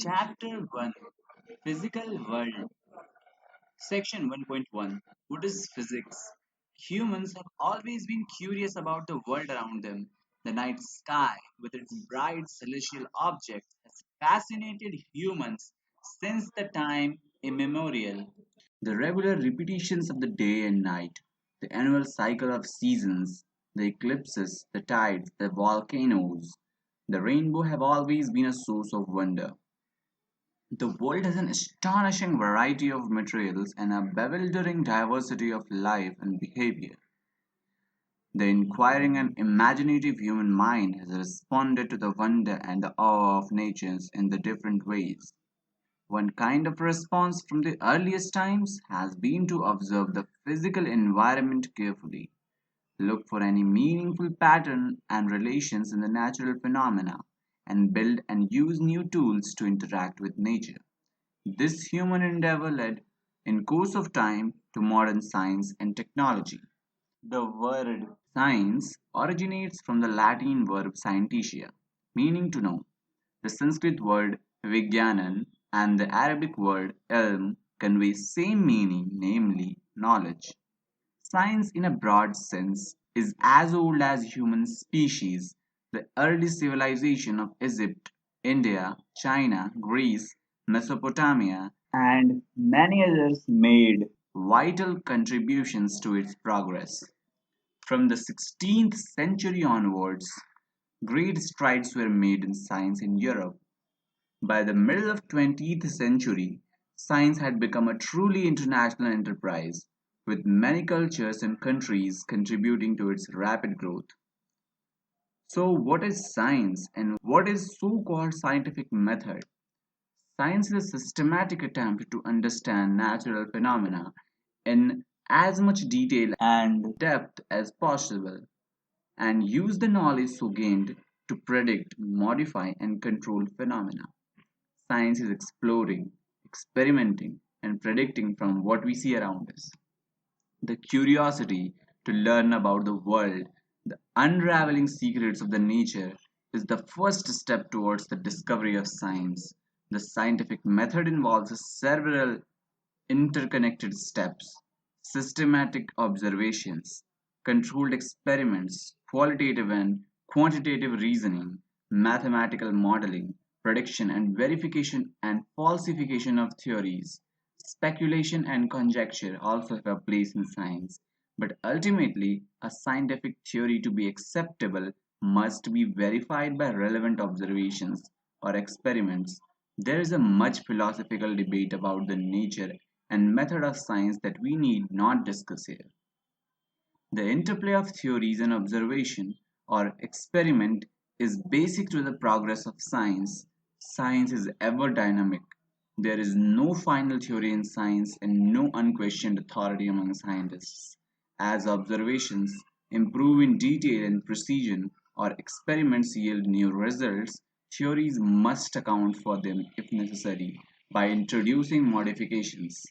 Chapter 1, Physical World. Section 1.1, What is Physics? Humans have always been curious about the world around them. The night sky, with its bright celestial objects, has fascinated humans since the time immemorial. The regular repetitions of the day and night, the annual cycle of seasons, the eclipses, the tides, the volcanoes, the rainbow have always been a source of wonder. The world has an astonishing variety of materials and a bewildering diversity of life and behavior. The inquiring and imaginative human mind has responded to the wonder and the awe of nature in the different ways. One kind of response from the earliest times has been to observe the physical environment carefully, look for any meaningful pattern and relations in the natural phenomena, and build and use new tools to interact with nature. This human endeavor led, in course of time, to modern science and technology. The word science originates from the Latin verb scientia, meaning to know. The Sanskrit word vigyanan and the Arabic word ilm convey same meaning, namely knowledge. Science, in a broad sense, is as old as human species. The early civilization of Egypt, India, China, Greece, Mesopotamia, and many others made vital contributions to its progress. From the 16th century onwards, great strides were made in science in Europe. By the middle of 20th century, science had become a truly international enterprise, with many cultures and countries contributing to its rapid growth. So, what is science and what is so-called scientific method? Science is a systematic attempt to understand natural phenomena in as much detail and depth as possible, and use the knowledge so gained to predict, modify, and control phenomena. Science is exploring, experimenting, and predicting from what we see around us. The curiosity to learn about the world, the unraveling secrets of the nature, is the first step towards the discovery of science. The scientific method involves several interconnected steps: systematic observations, controlled experiments, qualitative and quantitative reasoning, mathematical modeling, prediction and verification and falsification of theories. Speculation and conjecture also have a place in science, but ultimately, a scientific theory to be acceptable must be verified by relevant observations or experiments. There is a much philosophical debate about the nature and method of science that we need not discuss here. The interplay of theories and observation or experiment is basic to the progress of science. Science is ever dynamic. There is no final theory in science and no unquestioned authority among scientists. As observations improve in detail and precision, or experiments yield new results, theories must account for them if necessary by introducing modifications.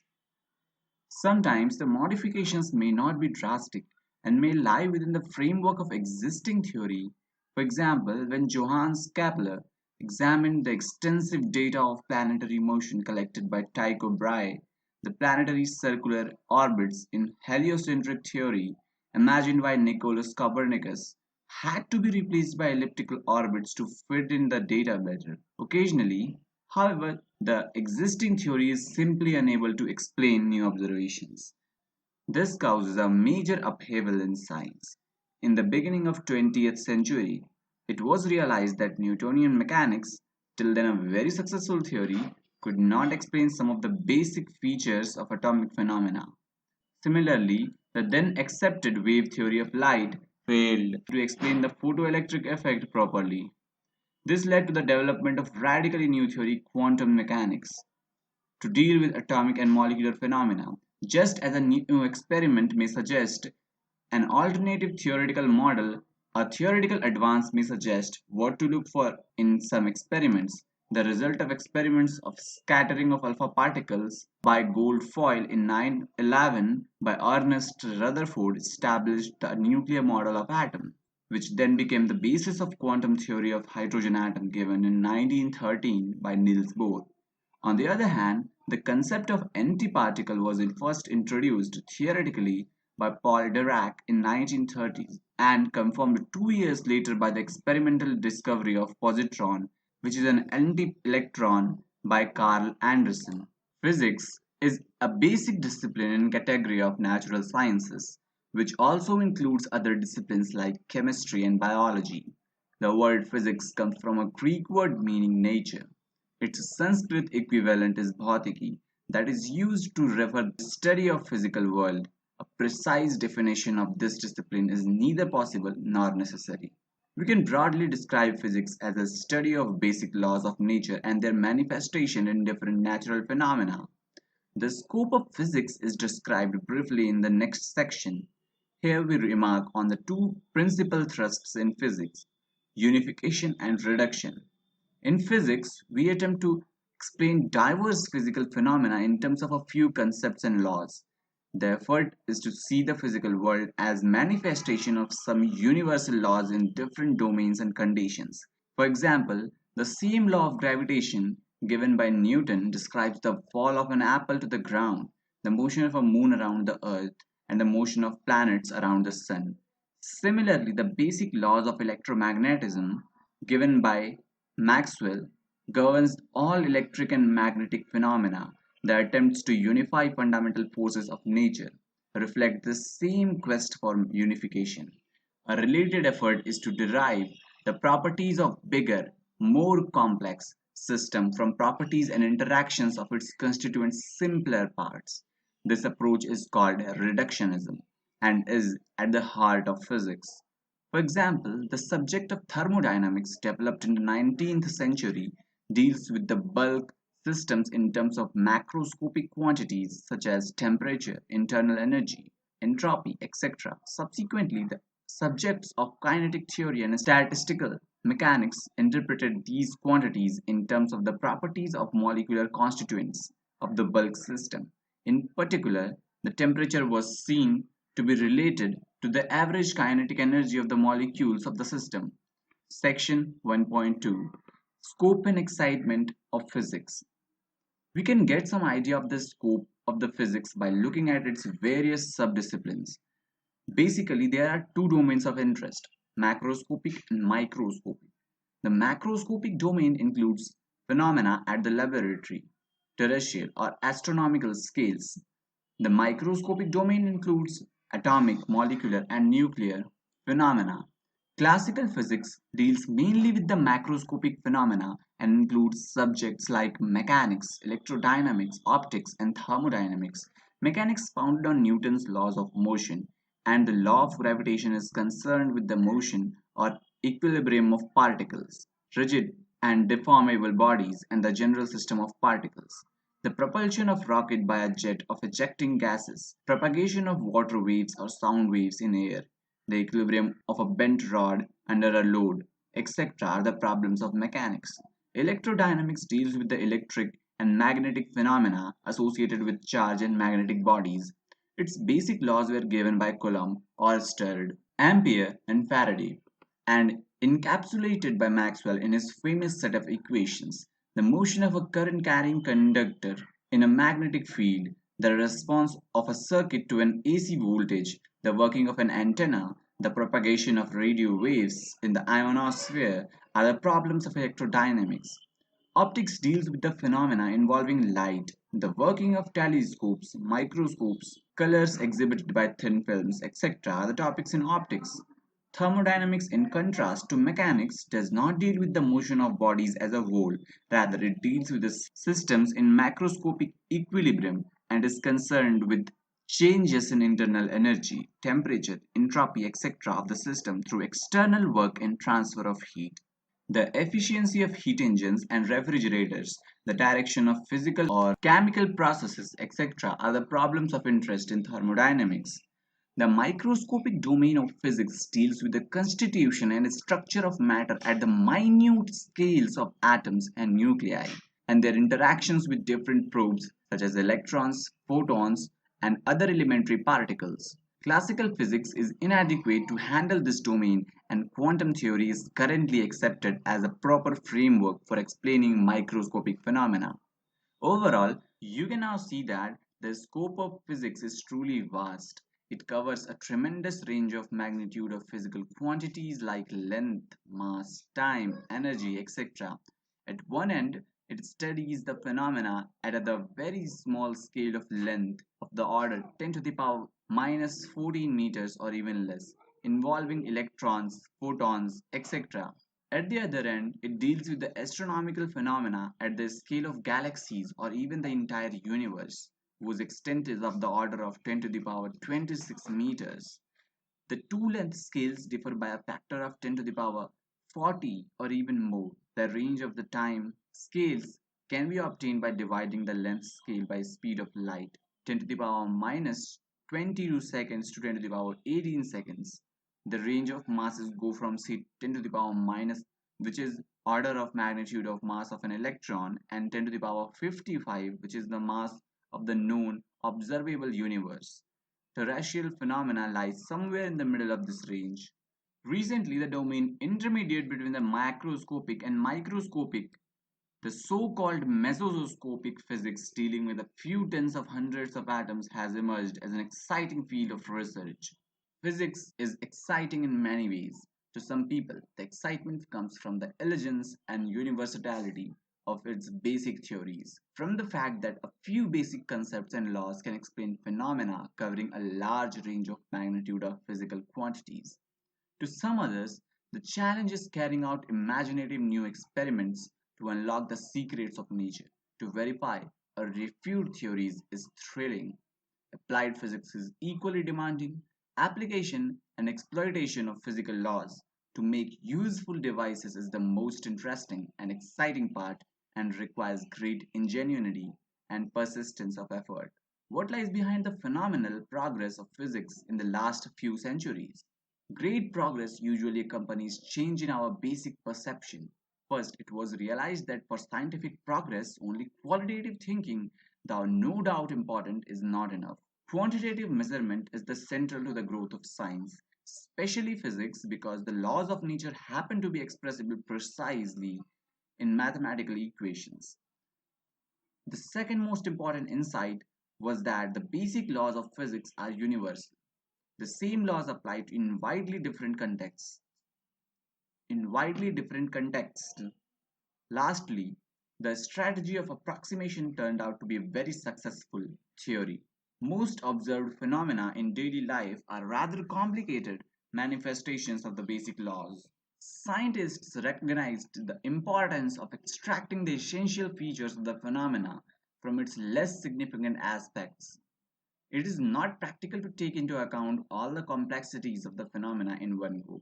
Sometimes the modifications may not be drastic and may lie within the framework of existing theory. For example, when Johannes Kepler examined the extensive data of planetary motion collected by Tycho Brahe, the planetary circular orbits in heliocentric theory imagined by Nicolaus Copernicus had to be replaced by elliptical orbits to fit in the data better. Occasionally, however, the existing theory is simply unable to explain new observations. This causes a major upheaval in science. In the beginning of 20th century, it was realized that Newtonian mechanics, till then a very successful theory, could not explain some of the basic features of atomic phenomena. Similarly, the then accepted wave theory of light failed to explain the photoelectric effect properly. This led to the development of radically new theory, quantum mechanics, to deal with atomic and molecular phenomena. Just as a new experiment may suggest an alternative theoretical model, a theoretical advance may suggest what to look for in some experiments. The result of experiments of scattering of alpha particles by gold foil in 911 by Ernest Rutherford established the nuclear model of atom. which then became the basis of quantum theory of hydrogen atom given in 1913 by Niels Bohr. On the other hand, the concept of antiparticle was first introduced theoretically by Paul Dirac in 1930s and confirmed 2 years later by the experimental discovery of positron, which is an anti-electron by Carl Anderson. Physics is a basic discipline in category of natural sciences, which also includes other disciplines like chemistry and biology. The word physics comes from a Greek word meaning nature. Its Sanskrit equivalent is bhautiki, that is used to refer to the study of physical world. A precise definition of this discipline is neither possible nor necessary. We can broadly describe physics as a study of basic laws of nature and their manifestation in different natural phenomena. The scope of physics is described briefly in the next section. Here we remark on the two principal thrusts in physics: unification and reduction. In physics, we attempt to explain diverse physical phenomena in terms of a few concepts and laws. The effort is to see the physical world as manifestation of some universal laws in different domains and conditions. For example, the same law of gravitation given by Newton describes the fall of an apple to the ground, the motion of a moon around the earth, and the motion of planets around the sun. Similarly, the basic laws of electromagnetism given by Maxwell governs all electric and magnetic phenomena. The attempts to unify fundamental forces of nature reflect the same quest for unification. A related effort is to derive the properties of bigger, more complex system from properties and interactions of its constituent simpler parts. This approach is called reductionism and is at the heart of physics. For example, the subject of thermodynamics developed in the 19th century deals with the bulk systems in terms of macroscopic quantities such as temperature, internal energy, entropy, etc. Subsequently, the subjects of kinetic theory and statistical mechanics interpreted these quantities in terms of the properties of molecular constituents of the bulk system. In particular, the temperature was seen to be related to the average kinetic energy of the molecules of the system. Section 1.2: Scope and Excitement of Physics. We can get some idea of the scope of the physics by looking at its various subdisciplines. Basically, there are two domains of interest: macroscopic and microscopic. The macroscopic domain includes phenomena at the laboratory, terrestrial, or astronomical scales. The microscopic domain includes atomic, molecular, and nuclear phenomena. Classical physics deals mainly with the macroscopic phenomena and includes subjects like mechanics, electrodynamics, optics, and thermodynamics. Mechanics founded on Newton's laws of motion, and the law of gravitation is concerned with the motion or equilibrium of particles, rigid and deformable bodies, and the general system of particles. The propulsion of rocket by a jet of ejecting gases, propagation of water waves or sound waves in air, the equilibrium of a bent rod under a load, etc. are the problems of mechanics. Electrodynamics deals with the electric and magnetic phenomena associated with charge and magnetic bodies. Its basic laws were given by Coulomb, Oersted, Ampere, and Faraday, and encapsulated by Maxwell in his famous set of equations: the motion of a current carrying conductor in a magnetic field, the response of a circuit to an AC voltage, the working of an antenna, the propagation of radio waves in the ionosphere are the problems of electrodynamics. Optics deals with the phenomena involving light, the working of telescopes, microscopes, colors exhibited by thin films, etc. are the topics in optics. Thermodynamics, in contrast to mechanics, does not deal with the motion of bodies as a whole. Rather, it deals with the systems in macroscopic equilibrium and is concerned with changes in internal energy, temperature, entropy, etc. of the system through external work and transfer of heat. The efficiency of heat engines and refrigerators, the direction of physical or chemical processes, etc., are the problems of interest in thermodynamics. The microscopic domain of physics deals with the constitution and structure of matter at the minute scales of atoms and nuclei, and their interactions with different probes such as electrons, photons, and other elementary particles. Classical physics is inadequate to handle this domain, and quantum theory is currently accepted as a proper framework for explaining microscopic phenomena. Overall, you can now see that the scope of physics is truly vast. It covers a tremendous range of magnitude of physical quantities like length, mass, time, energy, etc. At one end, it studies the phenomena at the very small scale of length of the order 10 to the power minus 14 meters or even less, involving electrons, photons, etc. At the other end, it deals with the astronomical phenomena at the scale of galaxies or even the entire universe, whose extent is of the order of 10 to the power 26 meters. The two length scales differ by a factor of 10 to the power 40 or even more. The range of the time scales can be obtained by dividing the length scale by speed of light, 10 to the power minus 22 seconds to 10 to the power 18 seconds. The range of masses go from say 10 to the power minus, which is order of magnitude of mass of an electron, and 10 to the power 55, which is the mass of the known observable universe. Terrestrial phenomena lies somewhere in the middle of this range. Recently, the domain intermediate between the macroscopic and microscopic, the so-called mesoscopic physics dealing with a few tens of hundreds of atoms, has emerged as an exciting field of research. Physics is exciting in many ways. To some people, the excitement comes from the elegance and universality of its basic theories, from the fact that a few basic concepts and laws can explain phenomena covering a large range of magnitude of physical quantities. To some others, the challenge is carrying out imaginative new experiments to unlock the secrets of nature. To verify or refute theories is thrilling. Applied physics is equally demanding. Application and exploitation of physical laws to make useful devices is the most interesting and exciting part and requires great ingenuity and persistence of effort. What lies behind the phenomenal progress of physics in the last few centuries? Great progress usually accompanies change in our basic perception. First, it was realized that for scientific progress, only qualitative thinking, though no doubt important, is not enough. Quantitative measurement is the central to the growth of science, especially physics, because the laws of nature happen to be expressible precisely in mathematical equations. The second most important insight was that the basic laws of physics are universal. The same laws apply to in widely different contexts. Lastly, the strategy of approximation turned out to be a very successful theory. Most observed phenomena in daily life are rather complicated manifestations of the basic laws. Scientists recognized the importance of extracting the essential features of the phenomena from its less significant aspects. It is not practical to take into account all the complexities of the phenomena in one go.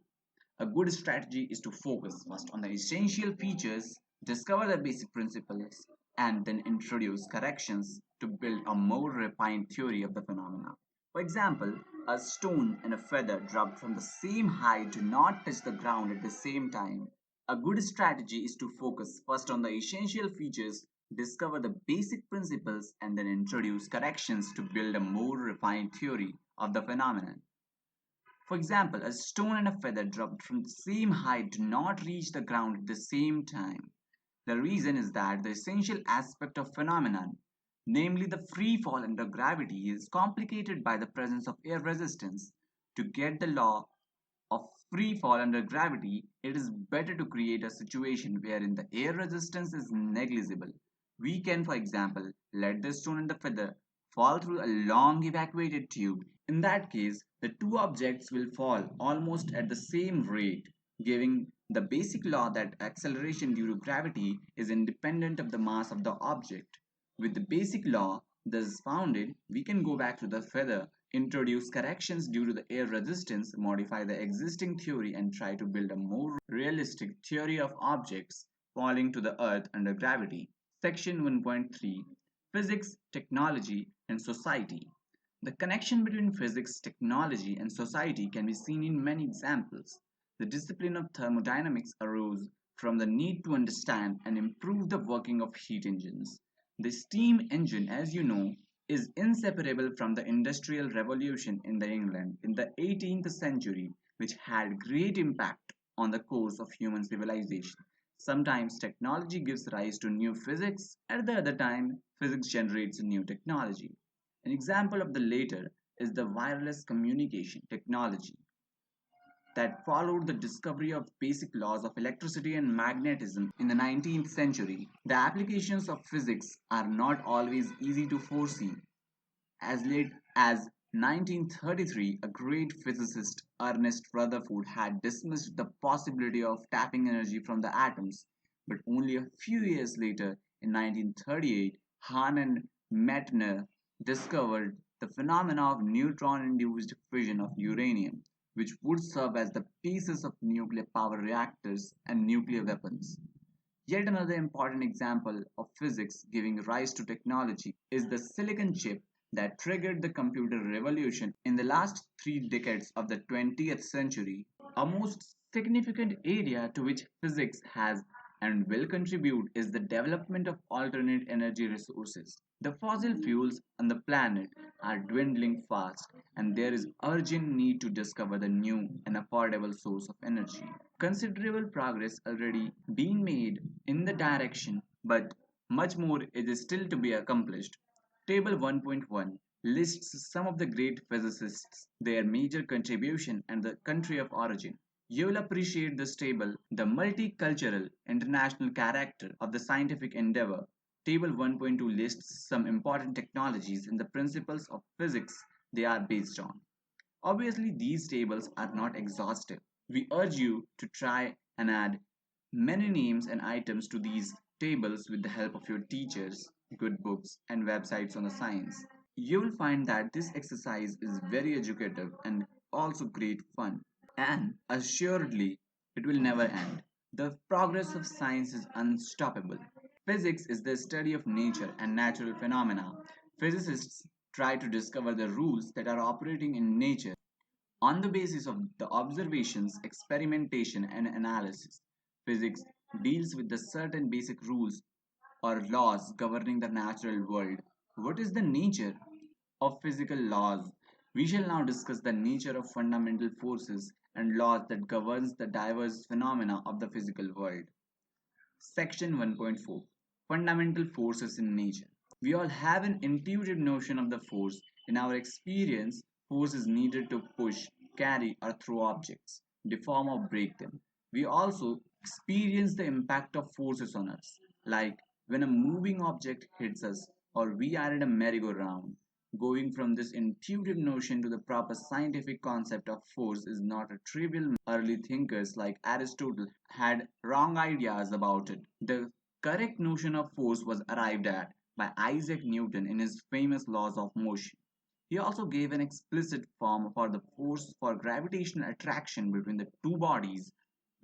A good strategy is to focus first on the essential features, discover the basic principles, and then introduce corrections to build a more refined theory of the phenomena. For example, a stone and a feather dropped from the same height do not touch the ground at the same time. A good strategy is to focus first on the essential features, discover the basic principles, and then introduce corrections to build a more refined theory of the phenomenon. For example, a stone and a feather dropped from the same height do not reach the ground at the same time. The reason is that the essential aspect of phenomenon, namely the free fall under gravity, is complicated by the presence of air resistance. To get the law of free fall under gravity, it is better to create a situation wherein the air resistance is negligible. We can, for example, let the stone and the feather fall through a long evacuated tube. In that case, the two objects will fall almost at the same rate, giving the basic law that acceleration due to gravity is independent of the mass of the object. With the basic law thus founded, we can go back to the feather, introduce corrections due to the air resistance, modify the existing theory, and try to build a more realistic theory of objects falling to the earth under gravity. Section 1.3, Physics, Technology, and Society. The connection between physics, technology, and society can be seen in many examples. The discipline of thermodynamics arose from the need to understand and improve the working of heat engines. The steam engine, as you know, is inseparable from the Industrial Revolution in the England in the 18th century, which had great impact on the course of human civilization. Sometimes technology gives rise to new physics, at the other time, physics generates new technology. An example of the latter is the wireless communication technology that followed the discovery of basic laws of electricity and magnetism in the 19th century. The applications of physics are not always easy to foresee. As late as 1933, a great physicist, Ernest Rutherford, had dismissed the possibility of tapping energy from the atoms, but only a few years later, in 1938, Hahn and Meitner discovered the phenomena of neutron-induced fission of uranium, which would serve as the basis of nuclear power reactors and nuclear weapons. Yet another important example of physics giving rise to technology is the silicon chip that triggered the computer revolution in the last 3 decades of the 20th century. A most significant area to which physics has and will contribute is the development of alternate energy resources. The fossil fuels on the planet are dwindling fast, and there is urgent need to discover the new and affordable source of energy. Considerable progress already being made in the direction, but much more is still to be accomplished. Table 1.1 lists some of the great physicists, their major contribution, and the country of origin. You will appreciate this table, the multicultural international character of the scientific endeavor. Table 1.2 lists some important technologies and the principles of physics they are based on. Obviously, these tables are not exhaustive. We urge you to try and add many names and items to these tables with the help of your teachers, good books, and websites on the science. You will find that this exercise is very educative and also great fun. And assuredly, it will never end. The progress of science is unstoppable. Physics is the study of nature and natural phenomena. Physicists try to discover the rules that are operating in nature on the basis of the observations, experimentation, and analysis. Physics deals with the certain basic rules or laws governing the natural world. What is the nature of physical laws? We shall now discuss the nature of fundamental forces and laws that governs the diverse phenomena of the physical world. Section 1.4, Fundamental Forces in Nature. We all have an intuitive notion of the force. In our experience, force is needed to push, carry, or throw objects, deform or break them. We also experience the impact of forces on us, like when a moving object hits us or we are in a merry-go-round. Going from this intuitive notion to the proper scientific concept of force is not a trivial. Early thinkers like Aristotle had wrong ideas about it. The correct notion of force was arrived at by Isaac Newton in his famous laws of motion. He also gave an explicit form for the force for gravitational attraction between the two bodies.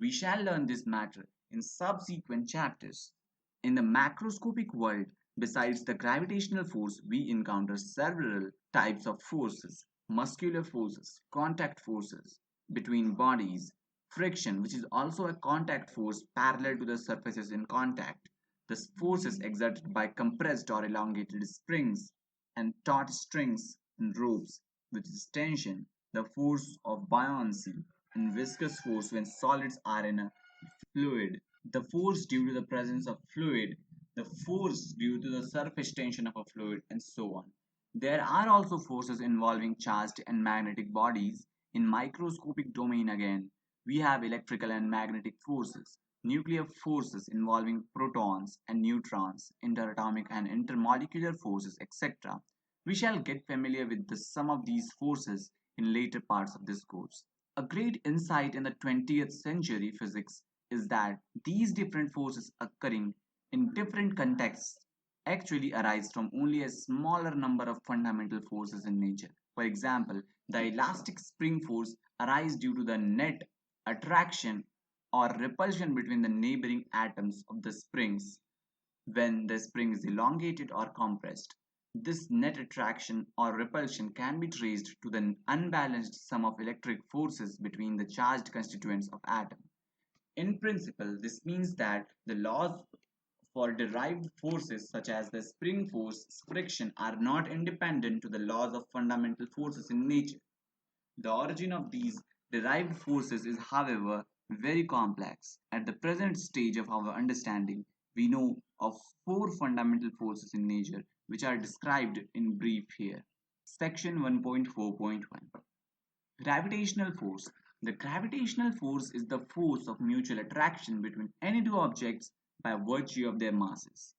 We shall learn this matter in subsequent chapters. In the macroscopic world, besides the gravitational force, we encounter several types of forces: muscular forces, contact forces between bodies, friction, which is also a contact force parallel to the surfaces in contact, the forces exerted by compressed or elongated springs and taut strings and ropes, which is tension, the force of buoyancy, and viscous force when solids are in a fluid, the force due to the presence of fluid, the force due to the surface tension of a fluid, and so on. There are also forces involving charged and magnetic bodies. In microscopic domain again, we have electrical and magnetic forces, nuclear forces involving protons and neutrons, interatomic and intermolecular forces, etc. We shall get familiar with some of these forces in later parts of this course. A great insight in the 20th century physics is that these different forces occurring in different contexts actually arise from only a smaller number of fundamental forces in nature. For example, the elastic spring force arises due to the net attraction or repulsion between the neighboring atoms of the springs when the spring is elongated or compressed. This net attraction or repulsion can be traced to the unbalanced sum of electric forces between the charged constituents of atom. In principle, this means that the laws for derived forces such as the spring force, friction are not independent to the laws of fundamental forces in nature. The origin of these derived forces is, however, very complex. At the present stage of our understanding, we know of four fundamental forces in nature, which are described in brief here. Section 1.4.1. Gravitational force. The gravitational force is the force of mutual attraction between any two objects by virtue of their masses.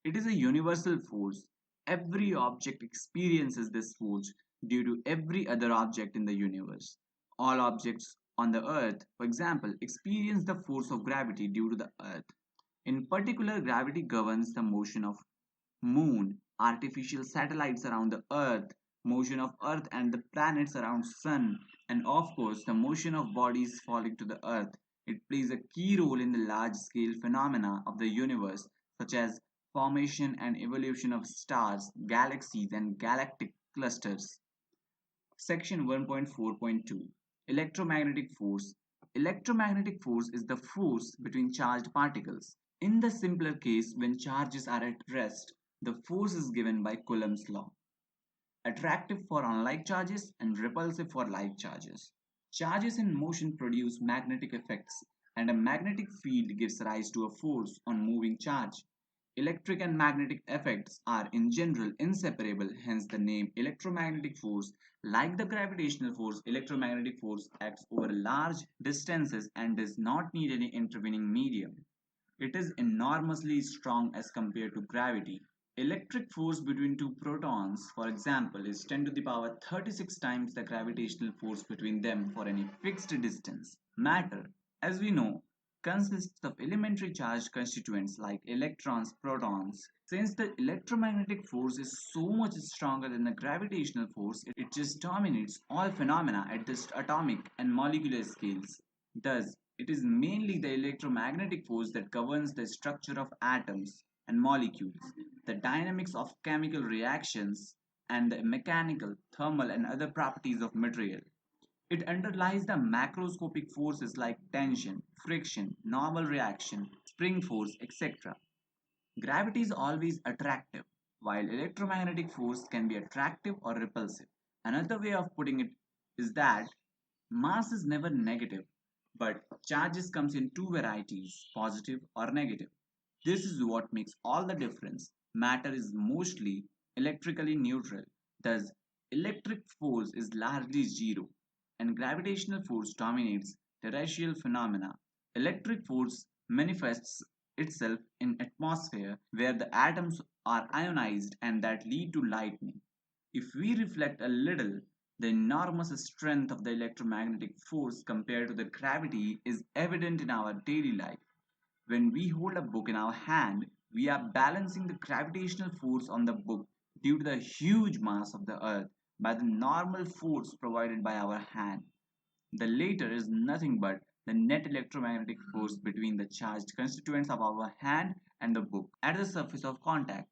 It is a universal force. Every object experiences this force due to every other object in the universe. All objects on the earth, for example, experience the force of gravity due to the earth. In particular, gravity governs the motion of moon, artificial satellites around the earth, motion of earth and the planets around sun, and of course the motion of bodies falling to the earth. It plays a key role in the large scale phenomena of the universe such as formation and evolution of stars, galaxies and galactic clusters. Section 1.4.2. Electromagnetic force. Electromagnetic force is the force between charged particles. In the simpler case, when charges are at rest, the force is given by Coulomb's law. Attractive for unlike charges and repulsive for like charges. Charges in motion produce magnetic effects, and a magnetic field gives rise to a force on moving charge. Electric and magnetic effects are in general inseparable, hence the name electromagnetic force. Like the gravitational force, electromagnetic force acts over large distances and does not need any intervening medium. It is enormously strong as compared to gravity. Electric force between two protons, for example, is 10 to the power 36 times the gravitational force between them for any fixed distance. Matter, as we know, consists of elementary charged constituents like electrons, protons. Since the electromagnetic force is so much stronger than the gravitational force, it just dominates all phenomena at the atomic and molecular scales. Thus, it is mainly the electromagnetic force that governs the structure of atoms and molecules, the dynamics of chemical reactions, and the mechanical, thermal, and other properties of material. It underlies the macroscopic forces like tension, friction, normal reaction, spring force, etc. Gravity is always attractive, while electromagnetic force can be attractive or repulsive. Another way of putting it is that mass is never negative, but charges comes in two varieties, positive or negative. This is what makes all the difference. Matter is mostly electrically neutral, thus electric force is largely zero, and gravitational force dominates terrestrial phenomena. Electric force manifests itself in atmosphere where the atoms are ionized and that lead to lightning. If we reflect a little, the enormous strength of the electromagnetic force compared to the gravity is evident in our daily life. When we hold a book in our hand, we are balancing the gravitational force on the book due to the huge mass of the earth by the normal force provided by our hand. The latter is nothing but the net electromagnetic force between the charged constituents of our hand and the book at the surface of contact.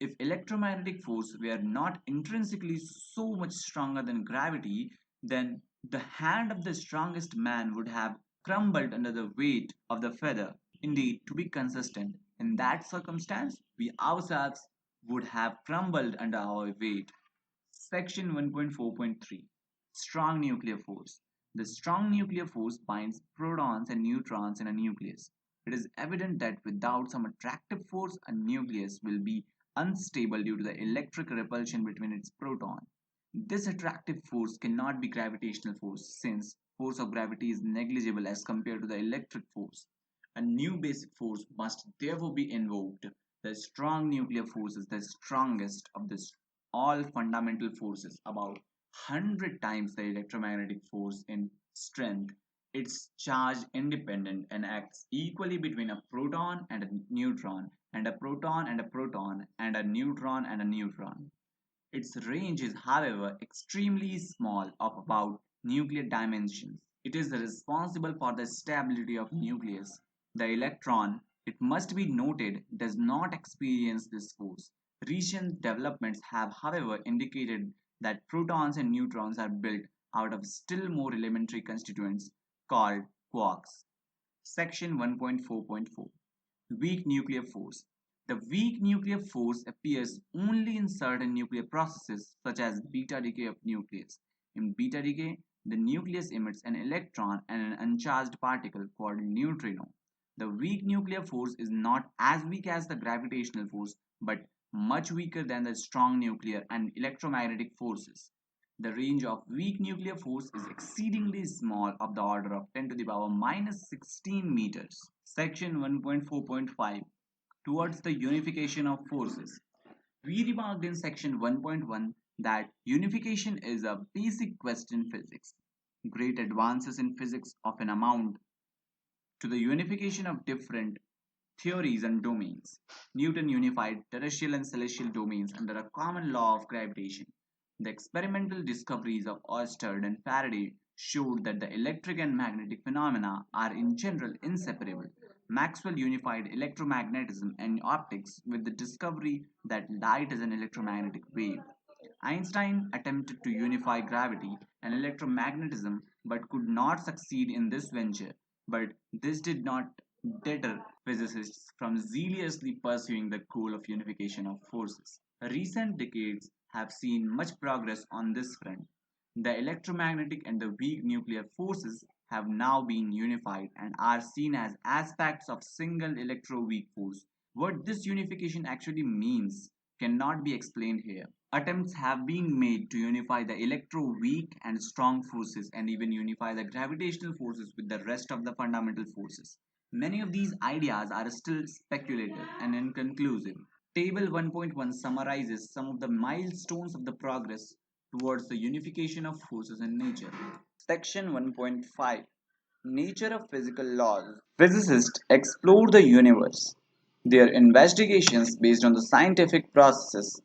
If electromagnetic force were not intrinsically so much stronger than gravity, then the hand of the strongest man would have crumbled under the weight of the feather. Indeed, to be consistent, in that circumstance, we ourselves would have crumbled under our weight. Section 1.4.3. Strong nuclear force. The strong nuclear force binds protons and neutrons in a nucleus. It is evident that without some attractive force, a nucleus will be unstable due to the electric repulsion between its proton. This attractive force cannot be gravitational force since force of gravity is negligible as compared to the electric force. A new basic force must therefore be invoked. The strong nuclear force is the strongest of the all fundamental forces, about 100 times the electromagnetic force in strength. It's charge independent and acts equally between a proton and a neutron, and a proton and a proton, and a neutron and a neutron. Its range is, however, extremely small, of about nuclear dimensions. It is responsible for the stability of nucleus. The electron, it must be noted, does not experience this force. Recent developments have, however, indicated that protons and neutrons are built out of still more elementary constituents called quarks. Section 1.4.4. Weak nuclear force. The weak nuclear force appears only in certain nuclear processes such as beta decay of nucleus. In beta decay, the nucleus emits an electron and an uncharged particle called neutrino. The weak nuclear force is not as weak as the gravitational force but much weaker than the strong nuclear and electromagnetic forces. The range of weak nuclear force is exceedingly small, of the order of 10 to the power minus 16 meters. Section 1.4.5, Towards the Unification of Forces. We remarked in section 1.1 that unification is a basic question in physics. Great advances in physics often amount to the unification of different theories and domains. Newton unified terrestrial and celestial domains under a common law of gravitation. The experimental discoveries of Oersted and Faraday showed that the electric and magnetic phenomena are in general inseparable. Maxwell unified electromagnetism and optics with the discovery that light is an electromagnetic wave. Einstein attempted to unify gravity and electromagnetism but could not succeed in this venture. But this did not deter physicists from zealously pursuing the goal of unification of forces. Recent decades have seen much progress on this front. The electromagnetic and the weak nuclear forces have now been unified and are seen as aspects of single electroweak force. What this unification actually means cannot be explained here. Attempts have been made to unify the electroweak and strong forces and even unify the gravitational forces with the rest of the fundamental forces. Many of these ideas are still speculative and inconclusive. Table 1.1 summarizes some of the milestones of the progress towards the unification of forces in nature. Section 1.5, Nature of Physical Laws. Physicists explore the universe. Their investigations based on the scientific processes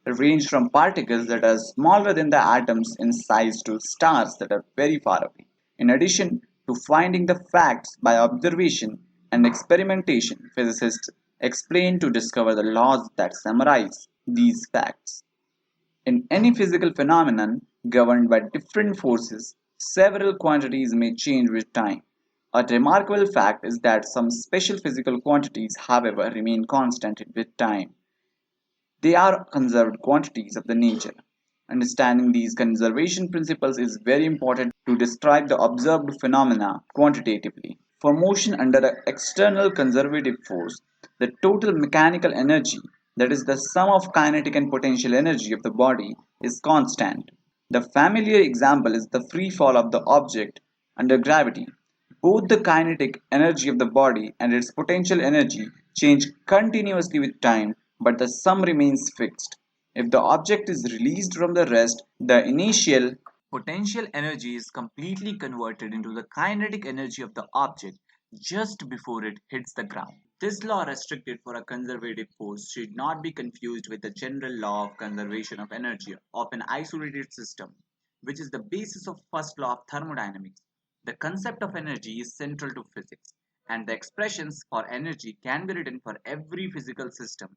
range from particles that are smaller than the atoms in size to stars that are very far away. In addition to finding the facts by observation and experimentation, physicists explain to discover the laws that summarize these facts. In any physical phenomenon governed by different forces, several quantities may change with time. A remarkable fact is that some special physical quantities, however, remain constant with time. They are conserved quantities of the nature. Understanding these conservation principles is very important to describe the observed phenomena quantitatively. For motion under an external conservative force, the total mechanical energy, that is the sum of kinetic and potential energy of the body, is constant. The familiar example is the free fall of the object under gravity. Both the kinetic energy of the body and its potential energy change continuously with time, but the sum remains fixed. If the object is released from the rest, the initial potential energy is completely converted into the kinetic energy of the object just before it hits the ground. This law restricted for a conservative force should not be confused with the general law of conservation of energy of an isolated system, which is the basis of first law of thermodynamics. The concept of energy is central to physics, and the expressions for energy can be written for every physical system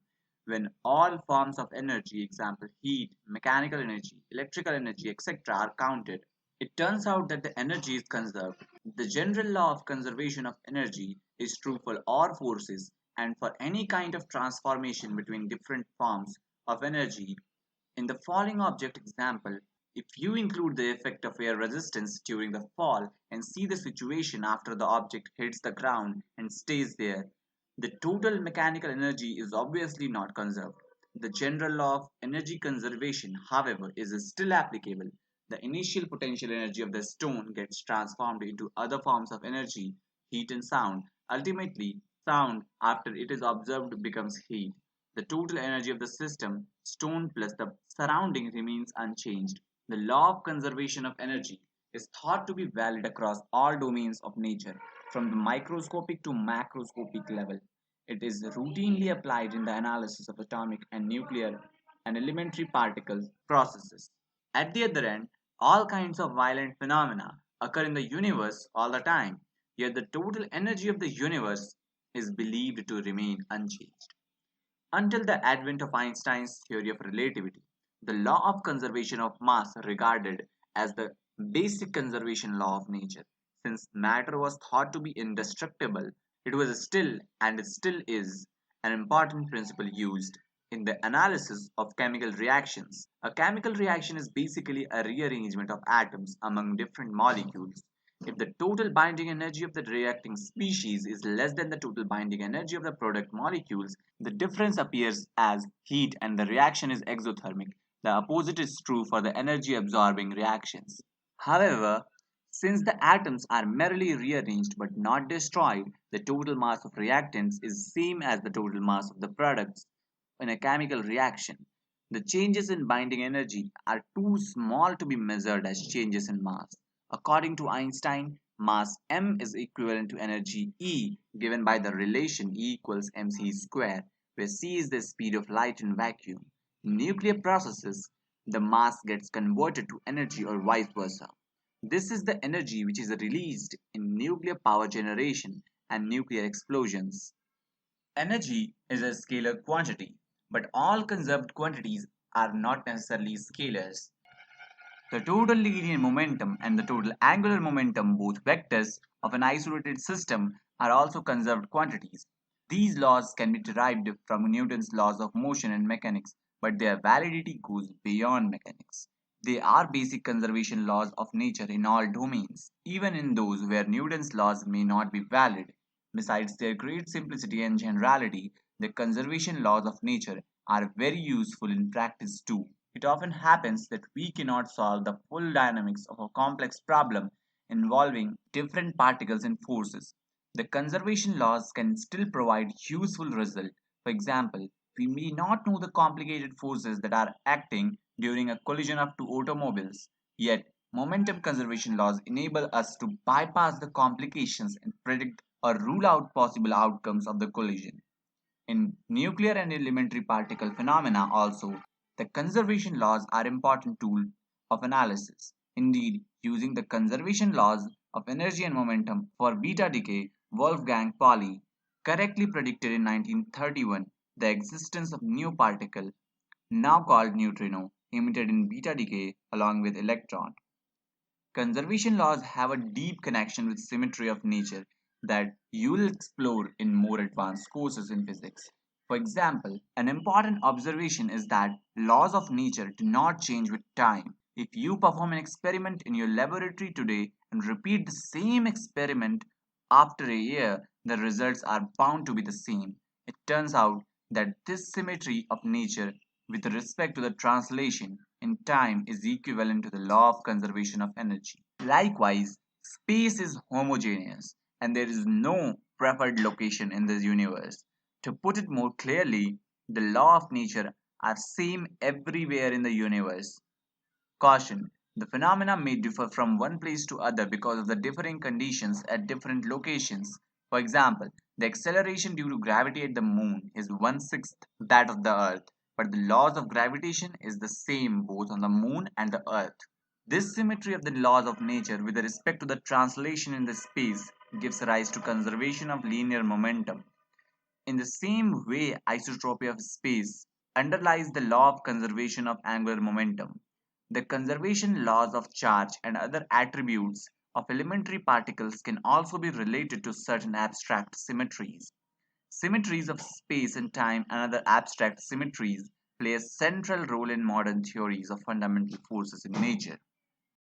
when all forms of energy, example heat, mechanical energy, electrical energy, etc., are counted. It turns out that the energy is conserved. The general law of conservation of energy is true for all forces and for any kind of transformation between different forms of energy. In the falling object example, if you include the effect of air resistance during the fall and see the situation after the object hits the ground and stays there, the total mechanical energy is obviously not conserved. The general law of energy conservation, however, is still applicable. The initial potential energy of the stone gets transformed into other forms of energy, heat and sound. Ultimately, sound, after it is observed, becomes heat. The total energy of the system, stone plus the surrounding, remains unchanged. The law of conservation of energy is thought to be valid across all domains of nature, from the microscopic to macroscopic level. It is routinely applied in the analysis of atomic and nuclear and elementary particle processes. At the other end, all kinds of violent phenomena occur in the universe all the time, yet the total energy of the universe is believed to remain unchanged. Until the advent of Einstein's theory of relativity, the law of conservation of mass regarded as the basic conservation law of nature. Since matter was thought to be indestructible, It was still, and it still is, an important principle used in the analysis of chemical reactions. A chemical reaction is basically a rearrangement of atoms among different molecules. If the total binding energy of the reacting species is less than the total binding energy of the product molecules, the difference appears as heat and the reaction is exothermic. The opposite is true for the energy absorbing reactions. However, since the atoms are merely rearranged but not destroyed, the total mass of reactants is same as the total mass of the products in a chemical reaction. The changes in binding energy are too small to be measured as changes in mass. According to Einstein, mass m is equivalent to energy E given by the relation E equals mc square, where c is the speed of light in vacuum. In nuclear processes, the mass gets converted to energy or vice versa. This is the energy which is released in nuclear power generation and nuclear explosions. Energy is a scalar quantity, but all conserved quantities are not necessarily scalars. The total linear momentum and the total angular momentum, both vectors of an isolated system, are also conserved quantities. These laws can be derived from Newton's laws of motion and mechanics, but their validity goes beyond mechanics. They are basic conservation laws of nature in all domains, even in those where Newton's laws may not be valid. Besides their great simplicity and generality, the conservation laws of nature are very useful in practice too. It often happens that we cannot solve the full dynamics of a complex problem involving different particles and forces. The conservation laws can still provide useful results. For example, we may not know the complicated forces that are acting during a collision of two automobiles, yet momentum conservation laws enable us to bypass the complications and predict or rule out possible outcomes of the collision. In nuclear and elementary particle phenomena also, the conservation laws are important tool of analysis. Indeed, using the conservation laws of energy and momentum for beta decay, Wolfgang Pauli correctly predicted in 1931 the existence of new particle, now called neutrino, emitted in beta decay along with electron. Conservation laws have a deep connection with symmetry of nature that you will explore in more advanced courses in physics. For example, an important observation is that laws of nature do not change with time. If you perform an experiment in your laboratory today and repeat the same experiment after a year, the results are bound to be the same. It turns out that this symmetry of nature with respect to the translation in time is equivalent to the law of conservation of energy. Likewise, space is homogeneous and there is no preferred location in this universe. To put it more clearly, the law of nature are same everywhere in the universe. Caution: the phenomena may differ from one place to other because of the differing conditions at different locations. For example, the acceleration due to gravity at the moon is one-sixth that of the earth, but the laws of gravitation is the same both on the moon and the earth. This symmetry of the laws of nature with respect to the translation in the space gives rise to conservation of linear momentum. In the same way, isotropy of space underlies the law of conservation of angular momentum. The conservation laws of charge and other attributes of elementary particles can also be related to certain abstract symmetries. Symmetries of space and time and other abstract symmetries play a central role in modern theories of fundamental forces in nature.